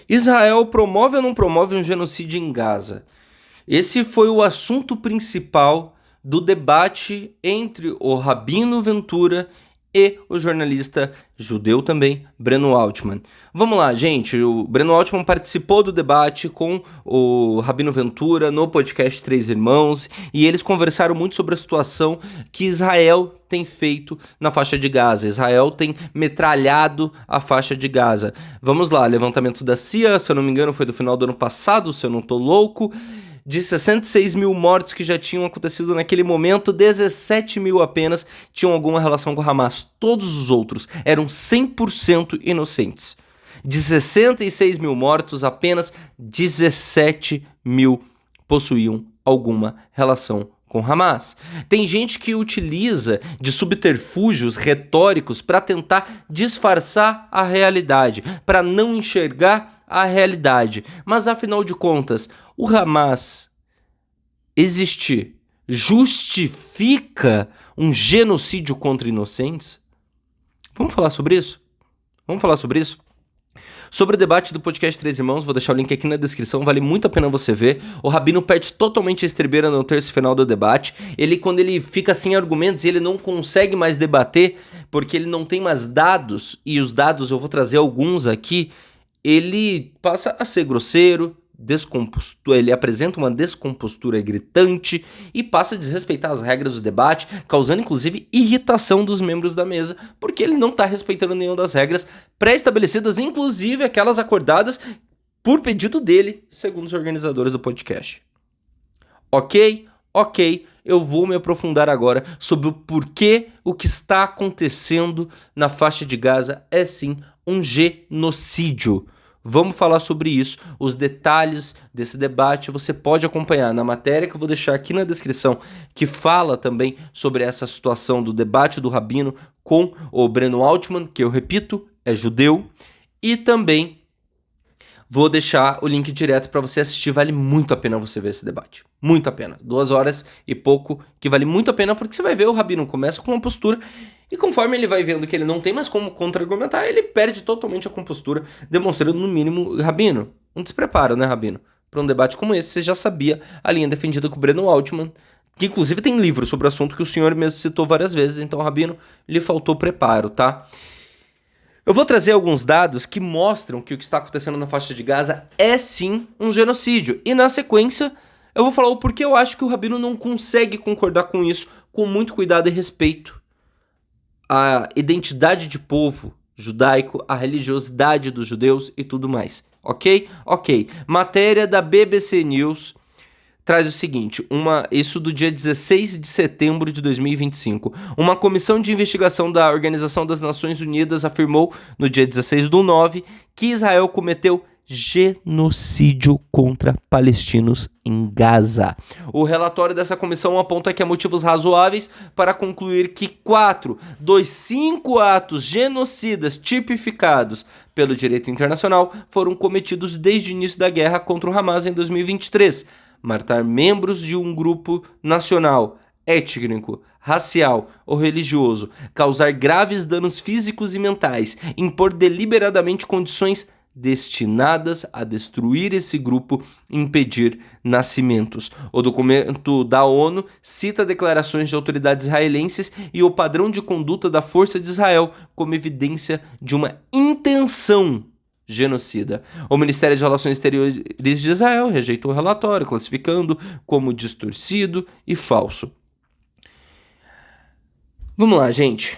Israel promove ou não promove um genocídio em Gaza? Esse foi o assunto principal do debate entre o Rabino Ventura e o jornalista judeu também, Breno Altman. Vamos lá, gente. O Breno Altman participou do debate com o Rabino Ventura no podcast Três Irmãos e eles conversaram muito sobre a situação que Israel tem feito na faixa de Gaza. Israel tem metralhado a faixa de Gaza. Vamos lá, levantamento da CIA, se eu não me engano foi do final do ano passado, se eu não tô louco. De 66 mil mortos que já tinham acontecido naquele momento, 17 mil apenas tinham alguma relação com o Hamas. Todos os outros eram 100% inocentes. De 66 mil mortos, apenas 17 mil possuíam alguma relação com Hamas. Tem gente que utiliza de subterfúgios retóricos para tentar disfarçar a realidade, para não enxergar a realidade. Mas afinal de contas, o Hamas existir justifica um genocídio contra inocentes? Vamos falar sobre isso? Sobre o debate do podcast Três Irmãos, vou deixar o link aqui na descrição, vale muito a pena você ver. O Rabino perde totalmente a estribeira no terço final do debate. Quando ele fica sem argumentos, ele não consegue mais debater, porque ele não tem mais dados, e os dados eu vou trazer alguns aqui. Ele passa a ser grosseiro, ele apresenta uma descompostura gritante e passa a desrespeitar as regras do debate, causando inclusive irritação dos membros da mesa, porque ele não está respeitando nenhuma das regras pré-estabelecidas, inclusive aquelas acordadas por pedido dele, segundo os organizadores do podcast. Ok, eu vou me aprofundar agora sobre o porquê o que está acontecendo na faixa de Gaza é sim um genocídio. Vamos falar sobre isso, os detalhes desse debate você pode acompanhar na matéria que eu vou deixar aqui na descrição, que fala também sobre essa situação do debate do Rabino com o Breno Altman, que eu repito, é judeu, e também vou deixar o link direto para você assistir, vale muito a pena você ver esse debate. Muito a pena. 2 horas e pouco, que vale muito a pena, porque você vai ver o Rabino começa com uma postura e conforme ele vai vendo que ele não tem mais como contra-argumentar, ele perde totalmente a compostura, demonstrando no mínimo, Rabino, um despreparo, né, Rabino? Para um debate como esse, você já sabia a linha defendida com o Breno Altman, que inclusive tem livro sobre o assunto que o senhor mesmo citou várias vezes, então, Rabino, lhe faltou preparo, tá? Eu vou trazer alguns dados que mostram que o que está acontecendo na faixa de Gaza é sim um genocídio. E na sequência, eu vou falar o porquê eu acho que o Rabino não consegue concordar com isso com muito cuidado e respeito à identidade de povo judaico, à religiosidade dos judeus e tudo mais. Ok? Matéria da BBC News traz o seguinte, isso do dia 16 de setembro de 2025. Uma comissão de investigação da Organização das Nações Unidas afirmou, no dia 16/9, que Israel cometeu genocídio contra palestinos em Gaza. O relatório dessa comissão aponta que há motivos razoáveis para concluir que 4 dos 5 atos genocidas tipificados pelo direito internacional foram cometidos desde o início da guerra contra o Hamas em 2023. Matar membros de um grupo nacional, étnico, racial ou religioso, causar graves danos físicos e mentais, impor deliberadamente condições destinadas a destruir esse grupo e impedir nascimentos. O documento da ONU cita declarações de autoridades israelenses e o padrão de conduta da Força de Israel como evidência de uma intenção genocida. O Ministério de Relações Exteriores de Israel rejeitou o relatório, classificando como distorcido e falso. Vamos lá, gente.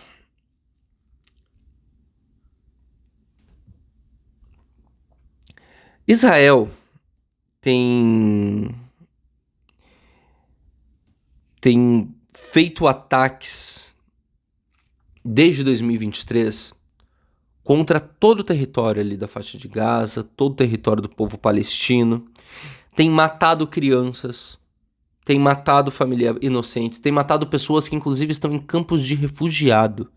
Israel tem feito ataques desde 2023 contra todo o território ali da faixa de Gaza, todo o território do povo palestino, tem matado crianças, tem matado famílias inocentes, tem matado pessoas que inclusive estão em campos de refugiado.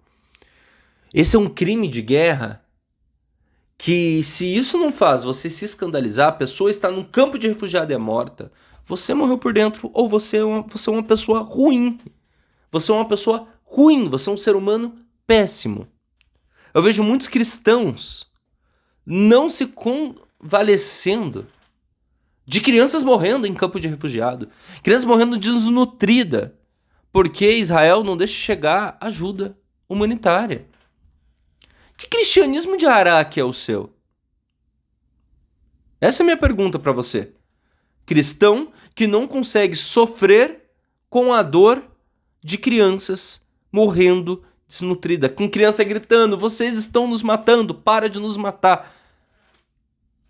Esse é um crime de guerra que, se isso não faz você se escandalizar, a pessoa está num campo de refugiado e é morta, você morreu por dentro ou você é uma pessoa ruim. Você é uma pessoa ruim, você é um ser humano péssimo. Eu vejo muitos cristãos não se desvalecendo, de crianças morrendo em campo de refugiado, crianças morrendo desnutrida, porque Israel não deixa chegar ajuda humanitária. Que cristianismo de Araque é o seu? Essa é a minha pergunta para você. Cristão que não consegue sofrer com a dor de crianças morrendo desnutrida, com criança gritando: vocês estão nos matando, para de nos matar.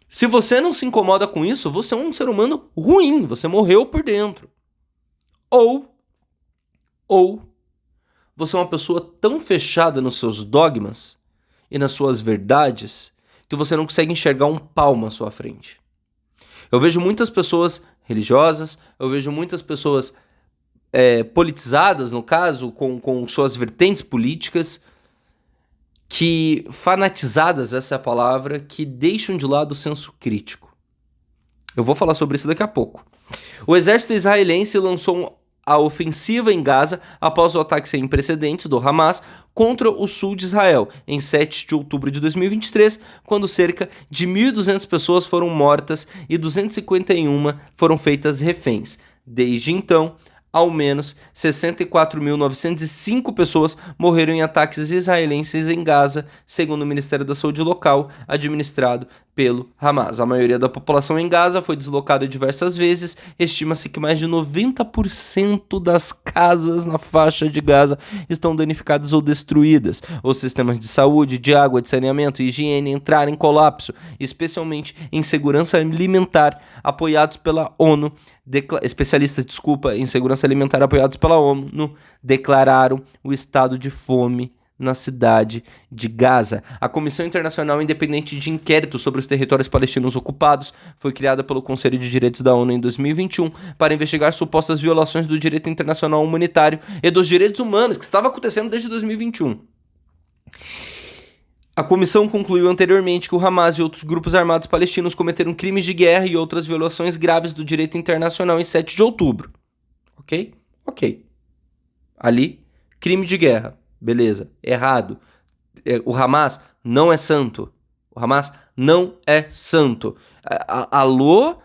Se você não se incomoda com isso, você é um ser humano ruim, você morreu por dentro. Ou você é uma pessoa tão fechada nos seus dogmas e nas suas verdades que você não consegue enxergar um palmo à sua frente. Eu vejo muitas pessoas religiosas, eu vejo muitas pessoas politizadas, no caso, com suas vertentes políticas, que fanatizadas, essa é a palavra, que deixam de lado o senso crítico. Eu vou falar sobre isso daqui a pouco. O exército israelense lançou a ofensiva em Gaza após o ataque sem precedentes do Hamas contra o sul de Israel, em 7 de outubro de 2023, quando cerca de 1.200 pessoas foram mortas e 251 foram feitas reféns. Desde então, ao menos 64.905 pessoas morreram em ataques israelenses em Gaza, segundo o Ministério da Saúde local, administrado pelo Hamas. A maioria da população em Gaza foi deslocada diversas vezes. Estima-se que mais de 90% das casas na faixa de Gaza estão danificadas ou destruídas. Os sistemas de saúde, de água, de saneamento e higiene entraram em colapso, especialmente em segurança alimentar, apoiados pela ONU. Especialistas em segurança alimentar apoiados pela ONU declararam o estado de fome na cidade de Gaza. A Comissão Internacional Independente de Inquérito sobre os Territórios Palestinos Ocupados foi criada pelo Conselho de Direitos da ONU em 2021 para investigar supostas violações do direito internacional humanitário e dos direitos humanos, que estava acontecendo desde 2021. A comissão concluiu anteriormente que o Hamas e outros grupos armados palestinos cometeram crimes de guerra e outras violações graves do direito internacional em 7 de outubro. Ok? Ok. Ali, crime de guerra. Beleza. Errado. O Hamas não é santo. O Hamas não é santo. Alô,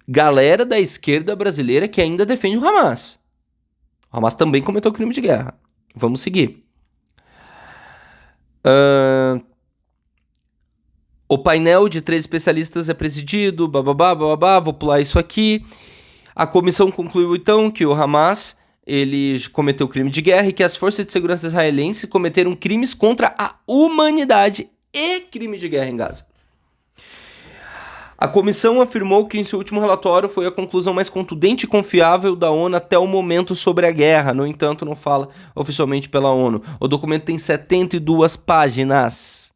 galera da esquerda brasileira que ainda defende o Hamas. O Hamas também cometeu crime de guerra. Vamos seguir. O painel de 3 especialistas é presidido, vou pular isso aqui. A comissão concluiu então que o Hamas ele cometeu crime de guerra e que as forças de segurança israelenses cometeram crimes contra a humanidade e crime de guerra em Gaza. A comissão afirmou que em seu último relatório foi a conclusão mais contundente e confiável da ONU até o momento sobre a guerra. No entanto, não fala oficialmente pela ONU. O documento tem 72 páginas.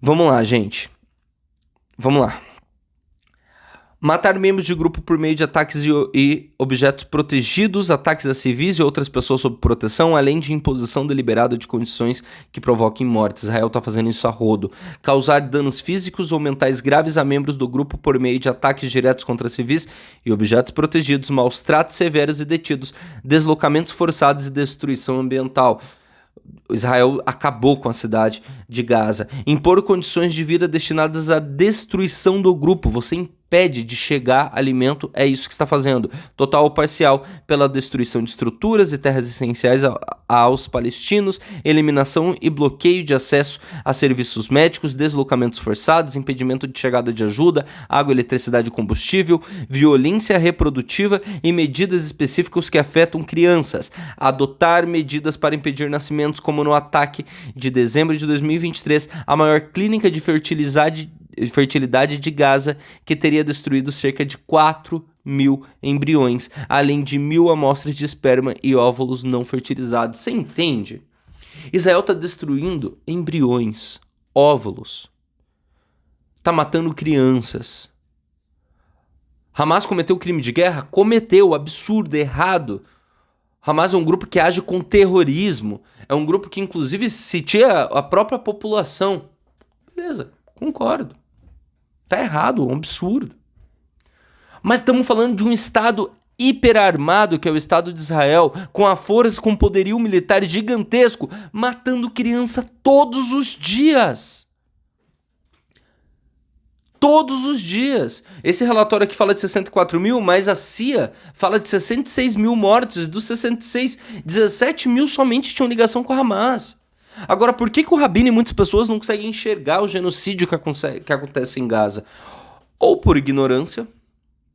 Vamos lá, gente. Vamos lá. Matar membros de grupo por meio de ataques e objetos protegidos, ataques a civis e outras pessoas sob proteção, além de imposição deliberada de condições que provoquem mortes. Israel está fazendo isso a rodo. Causar danos físicos ou mentais graves a membros do grupo por meio de ataques diretos contra civis e objetos protegidos, maus tratos severos e detidos, deslocamentos forçados e destruição ambiental. Israel acabou com a cidade de Gaza. Impor condições de vida destinadas à destruição do grupo. Você impede de chegar alimento, é isso que está fazendo. Total ou parcial, pela destruição de estruturas e terras essenciais aos palestinos, eliminação e bloqueio de acesso a serviços médicos, deslocamentos forçados, impedimento de chegada de ajuda, água, eletricidade e combustível, violência reprodutiva e medidas específicas que afetam crianças. Adotar medidas para impedir nascimentos, como no ataque de dezembro de 2023, a maior clínica de fertilidade de Gaza, que teria destruído cerca de 4.000 embriões, além de 1.000 amostras de esperma e óvulos não fertilizados. Você entende? Israel está destruindo embriões, óvulos, está matando crianças. Hamas cometeu crime de guerra? Cometeu, absurdo, errado. Hamas é um grupo que age com terrorismo, é um grupo que inclusive sitia a própria população. Beleza, concordo. Tá errado, é um absurdo. Mas estamos falando de um Estado hiperarmado, que é o Estado de Israel, com a força, com poderio militar gigantesco, matando criança todos os dias. Todos os dias. Esse relatório aqui fala de 64 mil, mas a CIA fala de 66 mil mortos. Dos 66, 17 mil somente tinham ligação com a Hamas. Agora, por que o Rabin e muitas pessoas não conseguem enxergar o genocídio que acontece em Gaza? Ou por ignorância,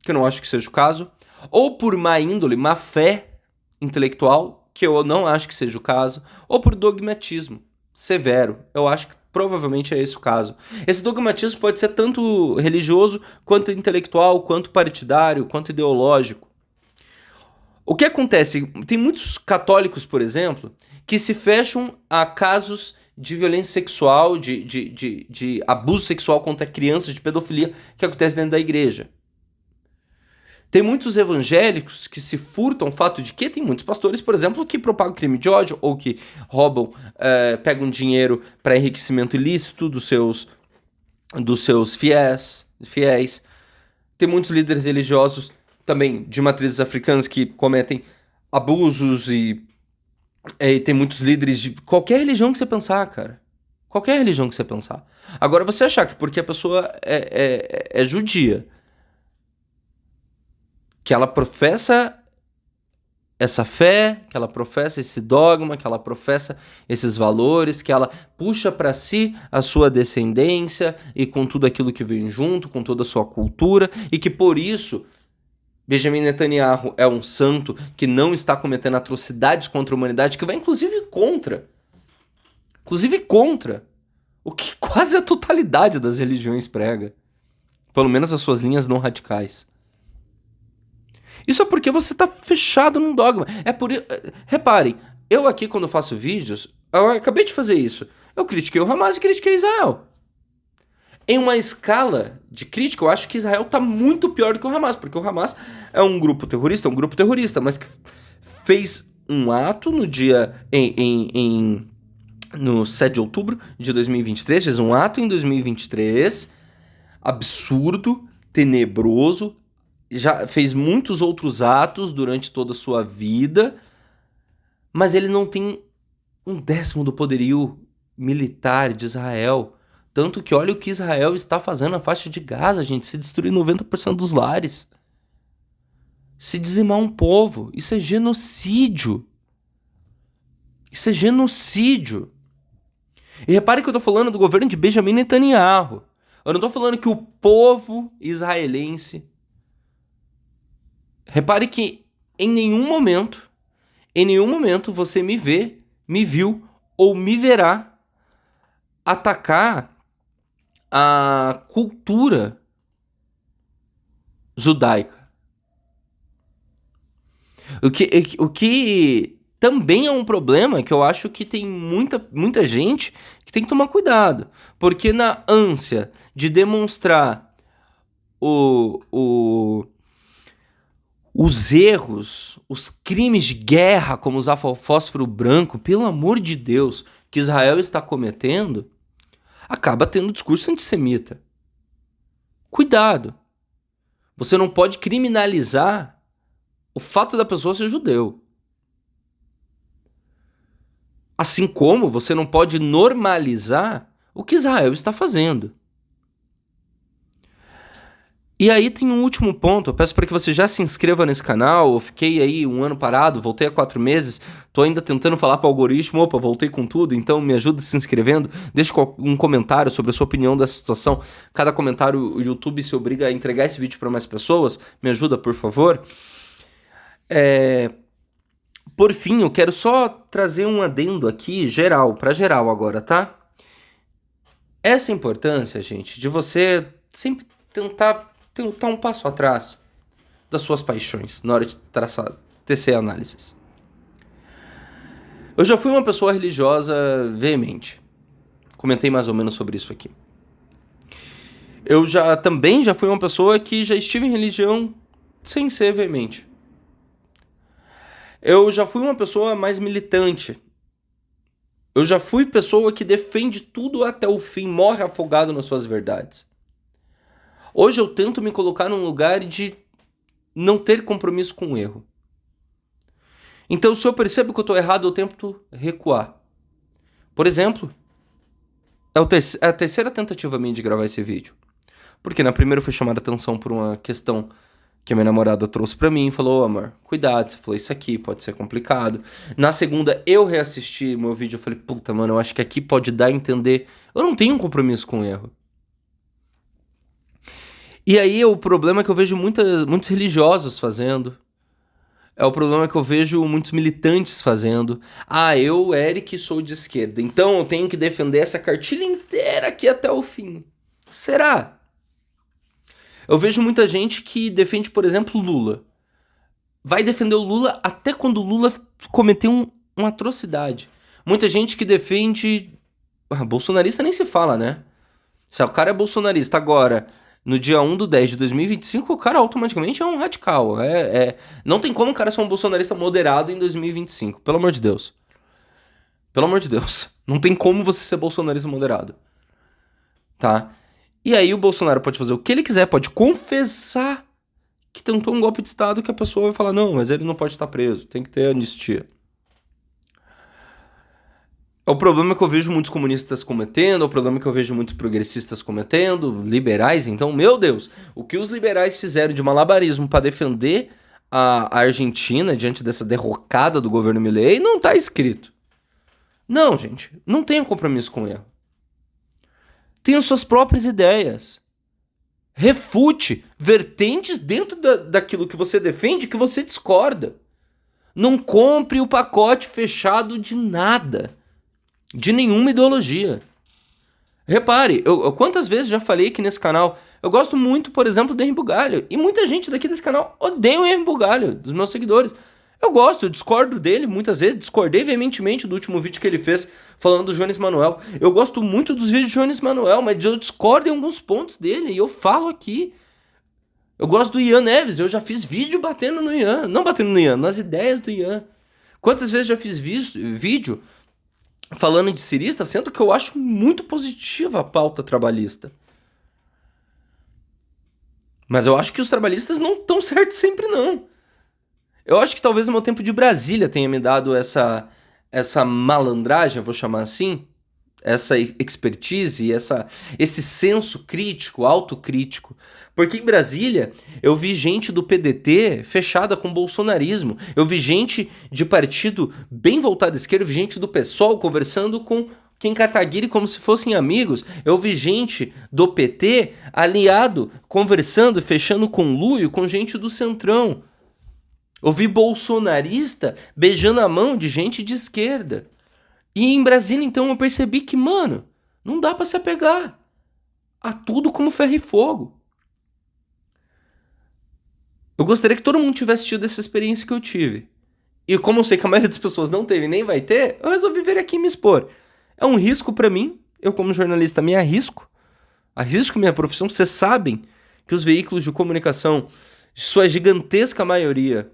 que eu não acho que seja o caso, ou por má índole, má fé intelectual, que eu não acho que seja o caso, ou por dogmatismo severo. Eu acho que provavelmente é esse o caso. Esse dogmatismo pode ser tanto religioso, quanto intelectual, quanto partidário, quanto ideológico. O que acontece? Tem muitos católicos, por exemplo, que se fecham a casos de violência sexual, de abuso sexual contra crianças, de pedofilia, que acontece dentro da igreja. Tem muitos evangélicos que se furtam o fato de que tem muitos pastores, por exemplo, que propagam crime de ódio ou que roubam, pegam dinheiro para enriquecimento ilícito dos seus fiéis. Tem muitos líderes religiosos também de matrizes africanas que cometem abusos e tem muitos líderes de qualquer religião que você pensar, cara. Qualquer religião que você pensar. Agora, você achar que porque a pessoa é judia, que ela professa essa fé, que ela professa esse dogma, que ela professa esses valores, que ela puxa para si a sua descendência e com tudo aquilo que vem junto, com toda a sua cultura, e que por isso Benjamin Netanyahu é um santo que não está cometendo atrocidades contra a humanidade, que vai inclusive contra o que quase a totalidade das religiões prega, pelo menos as suas linhas não radicais. Isso é porque você tá fechado num dogma. Reparem, eu aqui quando faço vídeos, eu acabei de fazer isso. Eu critiquei o Hamas e critiquei Israel. Em uma escala de crítica, eu acho que Israel tá muito pior do que o Hamas, porque o Hamas é um grupo terrorista, mas que fez um ato no dia no 7 de outubro de 2023, fez um ato em 2023, absurdo, tenebroso, já fez muitos outros atos durante toda a sua vida, mas ele não tem 1/10 do poderio militar de Israel. Tanto que olha o que Israel está fazendo na faixa de Gaza, gente. Se destruir 90% dos lares. Se dizimar um povo. Isso é genocídio. Isso é genocídio. E repare que eu estou falando do governo de Benjamin Netanyahu. Eu não estou falando que o povo israelense... Repare que em nenhum momento você me viu ou me verá atacar a cultura judaica. O que também é um problema que eu acho que tem muita gente que tem que tomar cuidado. Porque na ânsia de demonstrar os erros, os crimes de guerra, como usar fósforo branco, pelo amor de Deus, que Israel está cometendo, acaba tendo discurso antissemita. Cuidado. Você não pode criminalizar o fato da pessoa ser judeu. Assim como você não pode normalizar o que Israel está fazendo. E aí tem um último ponto, eu peço para que você já se inscreva nesse canal. Eu fiquei aí 1 ano parado, voltei há 4 meses, tô ainda tentando falar para o algoritmo, voltei com tudo, então me ajuda se inscrevendo, deixa um comentário sobre a sua opinião dessa situação. Cada comentário o YouTube se obriga a entregar esse vídeo para mais pessoas, me ajuda por favor. Por fim, eu quero só trazer um adendo aqui, para geral agora, tá? Essa importância, gente, de você sempre tentar um passo atrás das suas paixões na hora de tecer análises. Eu já fui uma pessoa religiosa veemente. Comentei mais ou menos sobre isso aqui. Eu também já fui uma pessoa que já estive em religião sem ser veemente. Eu já fui uma pessoa mais militante. Eu já fui pessoa que defende tudo até o fim, morre afogado nas suas verdades. Hoje eu tento me colocar num lugar de não ter compromisso com o erro. Então, se eu percebo que eu estou errado, eu tento recuar. Por exemplo, é a terceira tentativa minha de gravar esse vídeo. Porque na primeira eu fui chamada a atenção por uma questão que a minha namorada trouxe pra mim, falou, amor, cuidado, você falou isso aqui, pode ser complicado. Na segunda, eu reassisti meu vídeo, eu falei, puta, mano, eu acho que aqui pode dar a entender, eu não tenho um compromisso com o erro. E aí o problema é que eu vejo muitos religiosos fazendo, é o problema que eu vejo muitos militantes fazendo. Ah, eu, Eric, sou de esquerda, então eu tenho que defender essa cartilha inteira aqui até o fim. Será? Eu vejo muita gente que defende, por exemplo, Lula. Vai defender o Lula até quando o Lula cometeu uma atrocidade. Muita gente que defende... bolsonarista nem se fala, né? Se o cara é bolsonarista agora, no dia 1/10/2025, o cara automaticamente é um radical. Não tem como o cara ser um bolsonarista moderado em 2025. Pelo amor de Deus. Pelo amor de Deus. Não tem como você ser bolsonarista moderado. Tá? E aí o Bolsonaro pode fazer o que ele quiser, pode confessar que tentou um golpe de Estado, que a pessoa vai falar, não, mas ele não pode estar preso, tem que ter anistia. O problema que eu vejo muitos comunistas cometendo, o problema que eu vejo muitos progressistas cometendo, liberais, então, meu Deus, o que os liberais fizeram de malabarismo para defender a Argentina diante dessa derrocada do governo Milei não tá escrito. Não, gente, não tenha compromisso com o erro. Tenha suas próprias ideias. Refute vertentes dentro daquilo que você defende que você discorda. Não compre o pacote fechado de nada. De nenhuma ideologia. Repare, eu quantas vezes já falei aqui nesse canal, eu gosto muito, por exemplo, do Henri Bugalho. E muita gente daqui desse canal odeia o Henri Bugalho, dos meus seguidores. Eu gosto, eu discordo dele muitas vezes, discordei veementemente do último vídeo que ele fez falando do Jones Manuel. Eu gosto muito dos vídeos do Jones Manuel, mas eu discordo em alguns pontos dele e eu falo aqui. Eu gosto do Ian Neves, eu já fiz vídeo batendo no Ian, não batendo no Ian, nas ideias do Ian. Quantas vezes já fiz vídeo falando de cirista, sendo que eu acho muito positiva a pauta trabalhista. Mas eu acho que os trabalhistas não estão certos sempre, não. Eu acho que talvez o meu tempo de Brasília tenha me dado essa malandragem, eu vou chamar assim, essa expertise, esse senso crítico, autocrítico. Porque em Brasília eu vi gente do PDT fechada com bolsonarismo, eu vi gente de partido bem voltado à esquerda, eu vi gente do PSOL conversando com Kim Kataguiri como se fossem amigos, eu vi gente do PT aliado, conversando, fechando com Luio, com gente do Centrão. Eu vi bolsonarista beijando a mão de gente de esquerda. E em Brasília, então, eu percebi que, mano, não dá pra se apegar a tudo como ferro e fogo. Eu gostaria que todo mundo tivesse tido essa experiência que eu tive. E como eu sei que a maioria das pessoas não teve nem vai ter, eu resolvi vir aqui me expor. É um risco pra mim. Eu, como jornalista, me arrisco. Arrisco minha profissão. Vocês sabem que os veículos de comunicação, sua gigantesca maioria,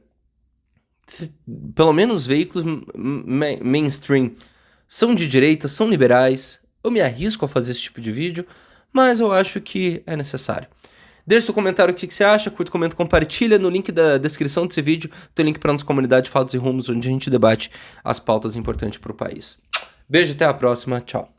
pelo menos veículos mainstream, são de direita, são liberais. Eu me arrisco a fazer esse tipo de vídeo, mas eu acho que é necessário. Deixe seu comentário o que você acha, curta, comenta, compartilha. No link da descrição desse vídeo tem link para nossa comunidade Fatos e Rumos, onde a gente debate as pautas importantes para o país. Beijo, até a próxima, tchau.